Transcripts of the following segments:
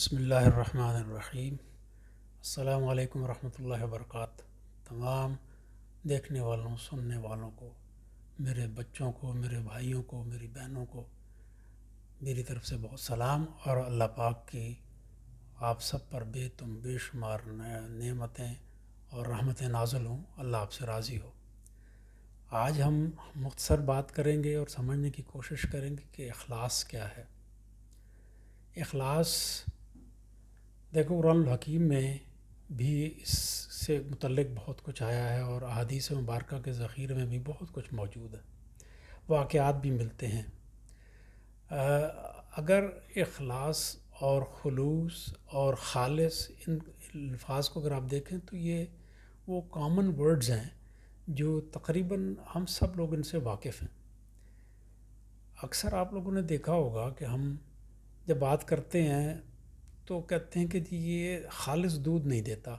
بسم اللہ الرحمن الرحیم۔ السلام علیکم ورحمۃ اللہ وبرکاتہ۔ تمام دیکھنے والوں، سننے والوں کو، میرے بچوں کو، میرے بھائیوں کو، میری بہنوں کو میری طرف سے بہت سلام، اور اللہ پاک کی آپ سب پر بے شمار نعمتیں اور رحمتیں نازل ہوں۔ اللہ آپ سے راضی ہو۔ آج ہم مختصر بات کریں گے اور سمجھنے کی کوشش کریں گے کہ اخلاص کیا ہے۔ اخلاص، دیکھو، قرآن الحکیم میں بھی اس سے متعلق بہت کچھ آیا ہے، اور احادیث مبارکہ کے ذخیرے میں بھی بہت کچھ موجود ہے، واقعات بھی ملتے ہیں۔ اگر اخلاص اور خلوص اور خالص، ان الفاظ کو اگر آپ دیکھیں تو یہ وہ کامن ورڈز ہیں جو تقریباً ہم سب لوگ ان سے واقف ہیں۔ اکثر آپ لوگوں نے دیکھا ہوگا کہ ہم جب بات کرتے ہیں تو کہتے ہیں کہ جی یہ خالص دودھ نہیں دیتا،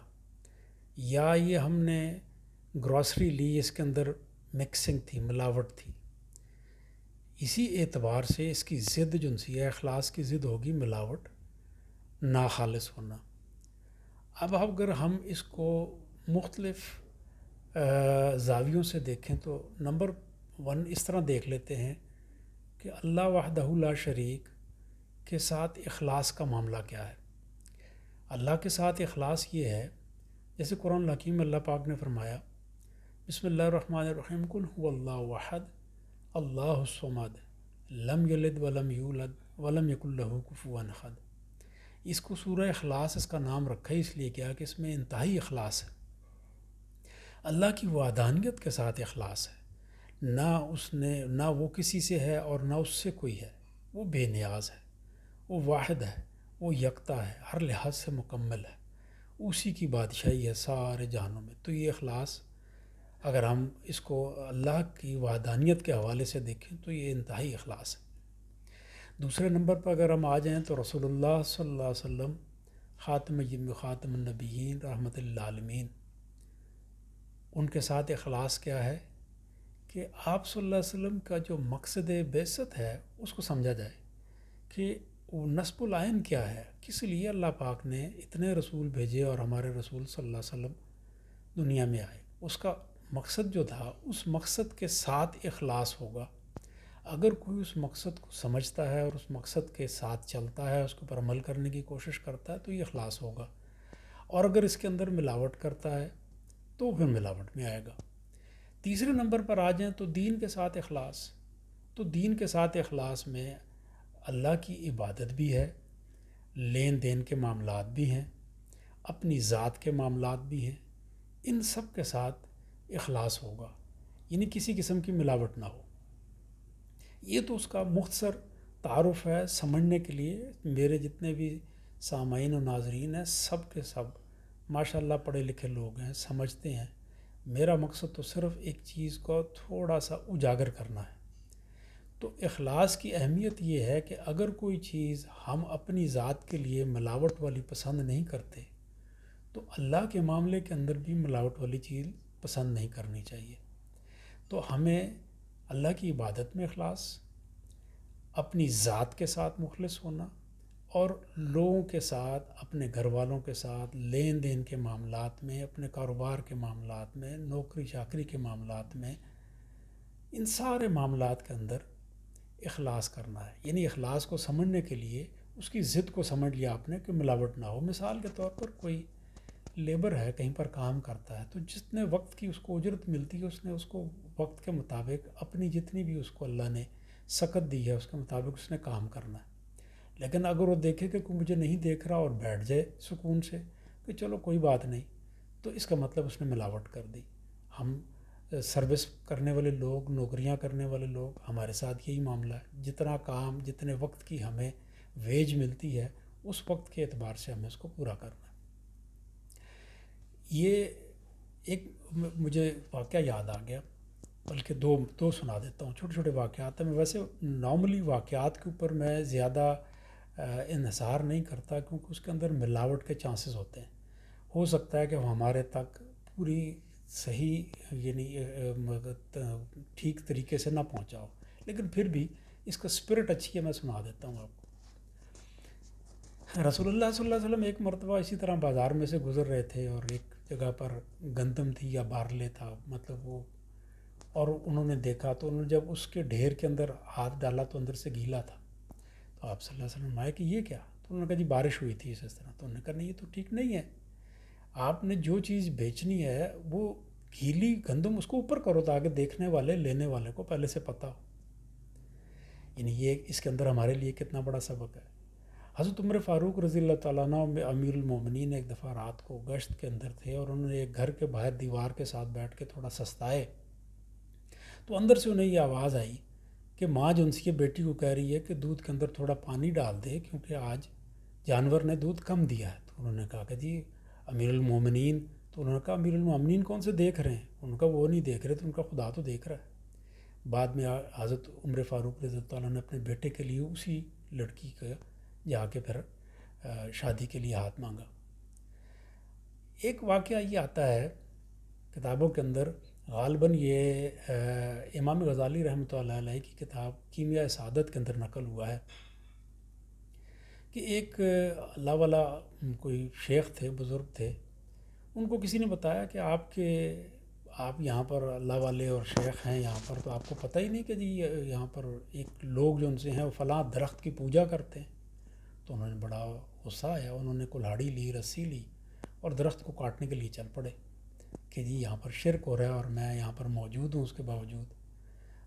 یا یہ ہم نے گروسری لی، اس کے اندر مکسنگ تھی، ملاوٹ تھی۔ اسی اعتبار سے اس کی ضد جو سی ہے، اخلاص کی ضد ہوگی ملاوٹ، ناخالص ہونا۔ اب اگر ہم اس کو مختلف زاویوں سے دیکھیں تو نمبر 1 اس طرح دیکھ لیتے ہیں کہ اللہ وحدہ لا شریک کے ساتھ اخلاص کا معاملہ کیا ہے۔ اللہ کے ساتھ اخلاص یہ ہے، جیسے قرآن الحکیم میں اللہ پاک نے فرمایا، بسم اللہ الرحمن الرحیم، قل هو اللہ احد اللہ الصمد لم یلد ولم یولد ولم یکن لہ کفوا احد۔ اس کو سورہ اخلاص اس کا نام رکھا اس لیے کیا کہ اس میں انتہائی اخلاص ہے، اللہ کی وحدانیت کے ساتھ اخلاص ہے۔ نہ وہ کسی سے ہے اور نہ اس سے کوئی ہے، وہ بے نیاز ہے، وہ واحد ہے، وہ یکتا ہے، ہر لحاظ سے مکمل ہے، اسی کی بادشاہی ہے سارے جہانوں میں۔ تو یہ اخلاص، اگر ہم اس کو اللہ کی وحدانیت کے حوالے سے دیکھیں تو یہ انتہائی اخلاص ہے۔ دوسرے نمبر پر اگر ہم آ جائیں تو رسول اللہ صلی اللہ علیہ وسلم، خاتم النبیین، رحمت للعالمین، ان کے ساتھ اخلاص کیا ہے کہ آپ صلی اللہ علیہ وسلم کا جو مقصد بعثت ہے اس کو سمجھا جائے کہ وہ نصب العین کیا ہے، کس لیے اللہ پاک نے اتنے رسول بھیجے اور ہمارے رسول صلی اللہ علیہ وسلم دنیا میں آئے۔ اس کا مقصد جو تھا، اس مقصد کے ساتھ اخلاص ہوگا۔ اگر کوئی اس مقصد کو سمجھتا ہے اور اس مقصد کے ساتھ چلتا ہے، اس کے اوپر عمل کرنے کی کوشش کرتا ہے، تو یہ اخلاص ہوگا۔ اور اگر اس کے اندر ملاوٹ کرتا ہے تو پھر ملاوٹ میں آئے گا۔ تیسرے نمبر پر آ جائیں تو دین کے ساتھ اخلاص۔ تو دین کے ساتھ اخلاص میں اللہ کی عبادت بھی ہے، لین دین کے معاملات بھی ہیں، اپنی ذات کے معاملات بھی ہیں، ان سب کے ساتھ اخلاص ہوگا، یعنی کسی قسم کی ملاوٹ نہ ہو۔ یہ تو اس کا مختصر تعارف ہے۔ سمجھنے کے لیے میرے جتنے بھی سامعین و ناظرین ہیں، سب کے سب ماشاءاللہ پڑھے لکھے لوگ ہیں، سمجھتے ہیں۔ میرا مقصد تو صرف ایک چیز کو تھوڑا سا اجاگر کرنا ہے۔ تو اخلاص کی اہمیت یہ ہے کہ اگر کوئی چیز ہم اپنی ذات کے لیے ملاوٹ والی پسند نہیں کرتے تو اللہ کے معاملے کے اندر بھی ملاوٹ والی چیز پسند نہیں کرنی چاہیے۔ تو ہمیں اللہ کی عبادت میں اخلاص، اپنی ذات کے ساتھ مخلص ہونا، اور لوگوں کے ساتھ، اپنے گھر والوں کے ساتھ، لین دین کے معاملات میں، اپنے کاروبار کے معاملات میں، نوکری چاکری کے معاملات میں، ان سارے معاملات کے اندر اخلاص کرنا ہے۔ یعنی اخلاص کو سمجھنے کے لیے اس کی ضد کو سمجھ لیا آپ نے کہ ملاوٹ نہ ہو۔ مثال کے طور پر کوئی لیبر ہے، کہیں پر کام کرتا ہے، تو جتنے وقت کی اس کو اجرت ملتی ہے، اس نے اس کو وقت کے مطابق اپنی جتنی بھی اس کو اللہ نے سکت دی ہے اس کے مطابق اس نے کام کرنا ہے۔ لیکن اگر وہ دیکھے کہ کوئی مجھے نہیں دیکھ رہا اور بیٹھ جائے سکون سے کہ چلو کوئی بات نہیں، تو اس کا مطلب اس نے ملاوٹ کر دی۔ ہم سروس کرنے والے لوگ، نوکریاں کرنے والے لوگ، ہمارے ساتھ یہی معاملہ ہے۔ جتنا کام، جتنے وقت کی ہمیں ویج ملتی ہے، اس وقت کے اعتبار سے ہمیں اس کو پورا کرنا ہے۔ یہ ایک مجھے واقعہ یاد آ گیا، بلکہ دو سنا دیتا ہوں، چھوٹے چھوٹے واقعات ہیں۔ میں ویسے نارملی واقعات کے اوپر میں زیادہ انحصار نہیں کرتا، کیونکہ اس کے اندر ملاوٹ کے چانسز ہوتے ہیں۔ ہو سکتا ہے کہ وہ ہمارے تک پوری صحیح، یعنی ٹھیک طریقے سے نہ پہنچا ہو، لیکن پھر بھی اس کا اسپرٹ اچھی ہے، میں سنا دیتا ہوں آپ کو۔ رسول اللہ صلی اللہ علیہ وسلم ایک مرتبہ اسی طرح بازار میں سے گزر رہے تھے، اور ایک جگہ پر گندم تھی یا بارلے تھا، مطلب وہ، اور انہوں نے دیکھا تو انہوں نے جب اس کے ڈھیر کے اندر ہاتھ ڈالا تو اندر سے گیلا تھا. تو آپ صلی اللہ علیہ وسلم آئے کہ یہ کیا؟ تو انہوں نے کہا جی بارش ہوئی تھی اس طرح. تو انہوں نے کہا نہیں، یہ تو ٹھیک نہیں ہے. آپ نے جو چیز بیچنی ہے وہ گیلی گندم اس کو اوپر کرو تاکہ دیکھنے والے لینے والے کو پہلے سے پتہ ہو. یعنی یہ اس کے اندر ہمارے لیے کتنا بڑا سبق ہے. حضرت عمر فاروق رضی اللہ تعالیٰ عنہ امیر المومنین ایک دفعہ رات کو گشت کے اندر تھے، اور انہوں نے ایک گھر کے باہر دیوار کے ساتھ بیٹھ کے تھوڑا سستائے. تو اندر سے انہیں یہ آواز آئی کہ ماں جو ان کی بیٹی کو کہہ رہی ہے کہ دودھ کے اندر تھوڑا پانی ڈال دے کیونکہ آج جانور نے دودھ کم دیا ہے. تو انہوں نے کہا کہ جی امیر المومنین. تو انہوں نے کہا امیر المومنین کون سے دیکھ رہے ہیں؟ انہوں نے کہا وہ نہیں دیکھ رہے، تو ان کا خدا تو دیکھ رہا ہے. بعد میں حضرت عمر فاروق رضی اللہ تعالیٰ نے اپنے بیٹے کے لیے اسی لڑکی کا جا کے پھر شادی کے لیے ہاتھ مانگا. ایک واقعہ یہ آتا ہے کتابوں کے اندر، غالباً یہ امام غزالی رحمۃ اللہ علیہ کی کتاب کیمیاء سعادت کے اندر نقل ہوا ہے کہ ایک اللہ والا کوئی شیخ تھے، بزرگ تھے. ان کو کسی نے بتایا کہ آپ یہاں پر اللہ والے اور شیخ ہیں یہاں پر، تو آپ کو پتہ ہی نہیں کہ جی یہاں پر ایک لوگ جو ان سے ہیں وہ فلاں درخت کی پوجا کرتے ہیں. تو انہوں نے بڑا غصہ آیا، انہوں نے کلہاڑی لی، رسی لی اور درخت کو کاٹنے کے لیے چل پڑے کہ جی یہاں پر شرک ہو رہا ہے اور میں یہاں پر موجود ہوں. اس کے باوجود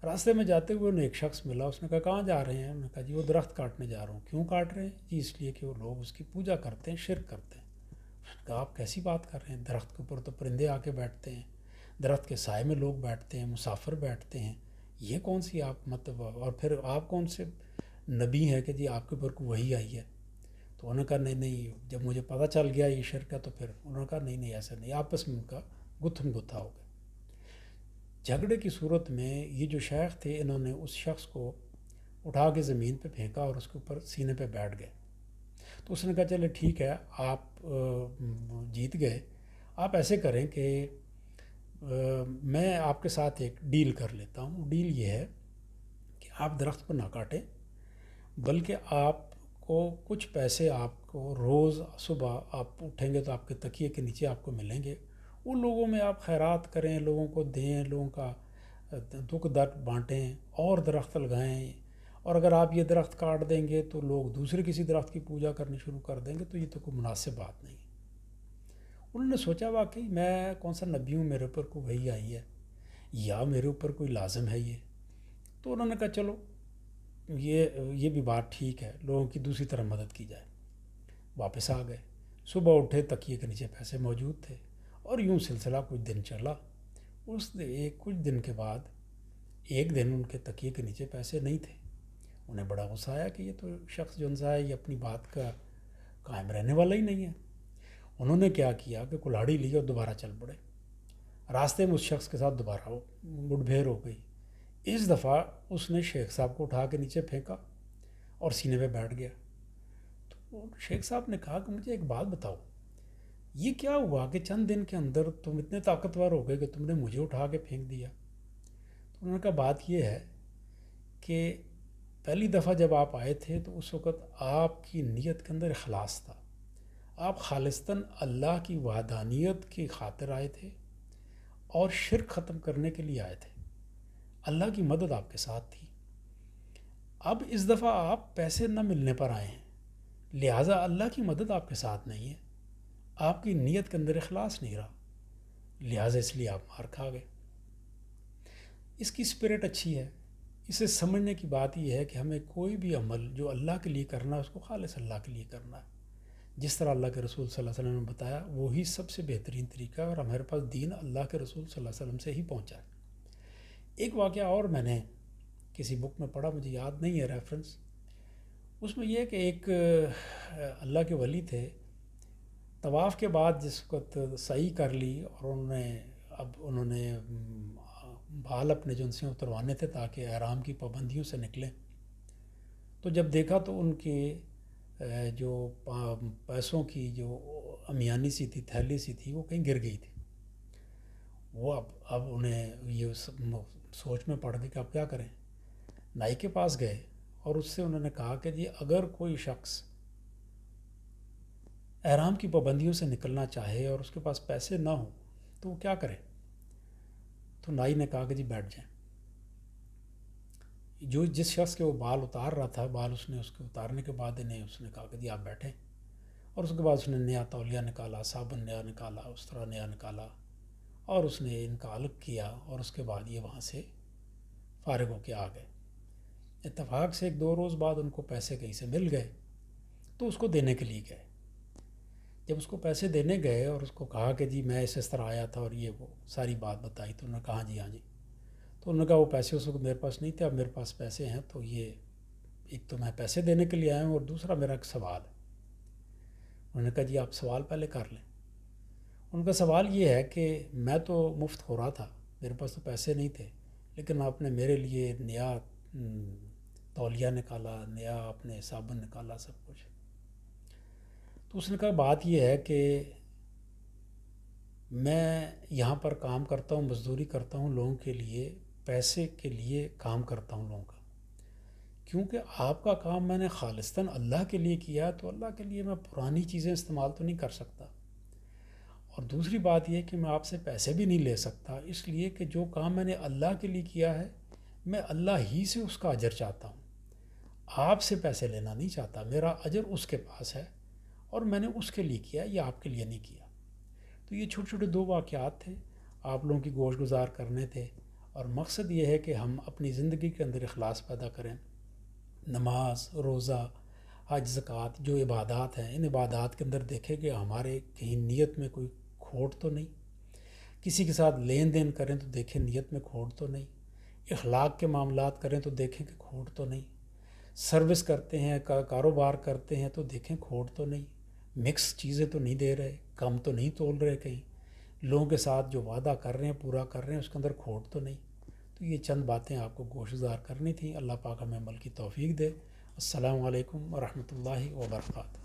راستے میں جاتے ہوئے انہیں ایک شخص ملا، اس نے کہا کہاں جا رہے ہیں؟ انہوں نے کہا جی وہ درخت کاٹنے جا رہا ہوں. کیوں کاٹ رہے ہیں؟ جی اس لیے کہ وہ لوگ اس کی پوجا کرتے ہیں، شرک کرتے ہیں. کہا آپ کیسی بات کر رہے ہیں؟ درخت کے اوپر تو پرندے آ کے بیٹھتے ہیں، درخت کے سائے میں لوگ بیٹھتے ہیں، مسافر بیٹھتے ہیں، یہ کون سی آپ مطلب، اور پھر آپ کون سے نبی ہیں کہ جی آپ کے اوپر کو وہی آئی ہے؟ تو انہوں نے کہا نہیں نہیں، جب مجھے پتہ چل گیا یہ شرک ہے تو پھر انہوں نے کہا نہیں نہیں ایسا نہیں. آپس میں ان کا گتھم گتھا ہو گیا. جھگڑے کی صورت میں یہ جو شیخ تھے انہوں نے اس شخص کو اٹھا کے زمین پہ پھینکا اور اس کے اوپر سینے پہ بیٹھ گئے. تو اس نے کہا چلے ٹھیک ہے، آپ جیت گئے. آپ ایسے کریں کہ میں آپ کے ساتھ ایک ڈیل کر لیتا ہوں. ڈیل یہ ہے کہ آپ درخت کو نہ کاٹیں، بلکہ آپ کو کچھ پیسے آپ کو روز صبح آپ اٹھیں گے تو آپ کے تکیے کے نیچے آپ کو ملیں گے. ان لوگوں میں آپ خیرات کریں، لوگوں کو دیں، لوگوں کا دکھ درد بانٹیں اور درخت لگائیں. اور اگر آپ یہ درخت کاٹ دیں گے تو لوگ دوسرے کسی درخت کی پوجا کرنی شروع کر دیں گے، تو یہ تو کوئی مناسب بات نہیں. انہوں نے سوچا واقعی میں کون سا نبی ہوں، میرے اوپر کوئی وحی آئی ہے یا میرے اوپر کوئی لازم ہے یہ. تو انہوں نے کہا چلو یہ بھی بات ٹھیک ہے، لوگوں کی دوسری طرح مدد کی جائے. واپس آ گئے. صبح اٹھے، تکیے کے نیچے پیسے موجود تھے، اور یوں سلسلہ کچھ دن چلا. کچھ دن کے بعد ایک دن ان کے تکیے کے نیچے پیسے نہیں تھے. انہیں بڑا غصہ آیا کہ یہ تو شخص جو ہے یہ اپنی بات کا قائم رہنے والا ہی نہیں ہے. انہوں نے کیا کیا کہ کلہاڑی لی اور دوبارہ چل پڑے. راستے میں اس شخص کے ساتھ دوبارہ مٹ بھیڑ ہو گئی. اس دفعہ اس نے شیخ صاحب کو اٹھا کے نیچے پھینکا اور سینے پہ بیٹھ گیا. تو شیخ صاحب نے کہا کہ مجھے ایک بات بتاؤ، یہ کیا ہوا کہ چند دن کے اندر تم اتنے طاقتور ہو گئے کہ تم نے مجھے اٹھا کے پھینک دیا؟ تو انہوں نے کہا بات یہ ہے کہ پہلی دفعہ جب آپ آئے تھے تو اس وقت آپ کی نیت کے اندر اخلاص تھا. آپ خالصتاً اللہ کی وحدانیت کی خاطر آئے تھے اور شرک ختم کرنے کے لیے آئے تھے. اللہ کی مدد آپ کے ساتھ تھی. اب اس دفعہ آپ پیسے نہ ملنے پر آئے ہیں، لہٰذا اللہ کی مدد آپ کے ساتھ نہیں ہے، آپ کی نیت کے اندر اخلاص نہیں رہا، لہٰذا اس لیے آپ مار کھا گئے. اس کی اسپرٹ اچھی ہے. اسے سمجھنے کی بات یہ ہے کہ ہمیں کوئی بھی عمل جو اللہ کے لیے کرنا ہے اس کو خالص اللہ کے لیے کرنا ہے. جس طرح اللہ کے رسول صلی اللہ علیہ وسلم نے بتایا وہی سب سے بہترین طریقہ ہے، اور ہمارے پاس دین اللہ کے رسول صلی اللہ علیہ وسلم سے ہی پہنچا ہے. ایک واقعہ اور میں نے کسی بک میں پڑھا، مجھے یاد نہیں ہے ریفرنس. اس میں یہ کہ ایک اللہ کے ولی تھے، طواف کے بعد جس وقت سعی کر لی اور انہوں نے بال اپنے جو ان سے اتروانے تھے تاکہ احرام کی پابندیوں سے نکلیں، تو جب دیکھا تو ان کے جو پیسوں کی جو امیانی سی تھی، تھیلی سی تھی، وہ کہیں گر گئی تھی. وہ اب انہیں یہ سوچ میں پڑ گئی کہ اب کیا کریں. نائی کے پاس گئے اور اس سے انہوں نے کہا کہ جی اگر کوئی شخص احرام کی پابندیوں سے نکلنا چاہے اور اس کے پاس پیسے نہ ہوں تو وہ کیا کرے؟ تو نائی نے کہا کہ جی بیٹھ جائیں. جس شخص کے وہ بال اتار رہا تھا، بال اس کے اتارنے کے بعد انہیں اس نے کہا کہ جی آپ بیٹھیں. اور اس کے بعد اس نے نیا تولیہ نکالا، صابن نیا نکالا، استرا نیا نکالا، اور اس نے ان کا علق کیا، اور اس کے بعد یہ وہاں سے فارغ ہو کے آ گئے. اتفاق سے 1-2 روز بعد ان کو پیسے کہیں سے مل گئے تو اس کو دینے کے لیے گئے. جب اس کو پیسے دینے گئے اور اس کو کہا کہ جی میں اس طرح آیا تھا اور یہ وہ ساری بات بتائی، تو انہوں نے کہا ہاں جی. تو انہوں نے کہا وہ پیسے اس وقت میرے پاس نہیں تھے، اب میرے پاس پیسے ہیں، تو یہ ایک تو میں پیسے دینے کے لیے آیا ہوں اور دوسرا میرا ایک سوال ہے. انہوں نے کہا جی آپ سوال پہلے کر لیں. ان کا سوال یہ ہے کہ میں تو مفت ہو رہا تھا، میرے پاس تو پیسے نہیں تھے، لیکن آپ نے میرے لیے نیا تولیہ نکالا، نیا آپ نے صابن نکالا، سب کچھ. تو اس نے کہا بات یہ ہے کہ میں یہاں پر کام کرتا ہوں، مزدوری کرتا ہوں لوگوں کے لیے، پیسے کے لیے کام کرتا ہوں لوگوں کا. کیونکہ آپ کا کام میں نے خالصتاً اللہ کے لیے کیا، تو اللہ کے لیے میں پرانی چیزیں استعمال تو نہیں کر سکتا. اور دوسری بات یہ کہ میں آپ سے پیسے بھی نہیں لے سکتا، اس لیے کہ جو کام میں نے اللہ کے لیے کیا ہے میں اللہ ہی سے اس کا اجر چاہتا ہوں، آپ سے پیسے لینا نہیں چاہتا. میرا اجر اس کے پاس ہے اور میں نے اس کے لیے کیا، یہ آپ کے لیے نہیں کیا. تو یہ چھوٹے چھوٹے 2 واقعات تھے، آپ لوگوں کی گوش گزار کرنے تھے. اور مقصد یہ ہے کہ ہم اپنی زندگی کے اندر اخلاص پیدا کریں. نماز، روزہ، حج، زکوٰۃ جو عبادات ہیں، ان عبادات کے اندر دیکھیں کہ ہمارے کہیں نیت میں کوئی کھوٹ تو نہیں. کسی کے ساتھ لین دین کریں تو دیکھیں نیت میں کھوٹ تو نہیں. اخلاق کے معاملات کریں تو دیکھیں کہ کھوٹ تو نہیں. سروس کرتے ہیں، کاروبار کرتے ہیں تو دیکھیں کھوٹ تو نہیں. مکس چیزیں تو نہیں دے رہے، کم تو نہیں تول رہے، کہیں لوگوں کے ساتھ جو وعدہ کر رہے ہیں پورا کر رہے ہیں، اس کے اندر کھوٹ تو نہیں. تو یہ چند باتیں آپ کو گوشزار کرنی تھیں. اللہ پاک ہمیں عمل کی توفیق دے. السلام علیکم ورحمۃ اللہ وبرکاتہ.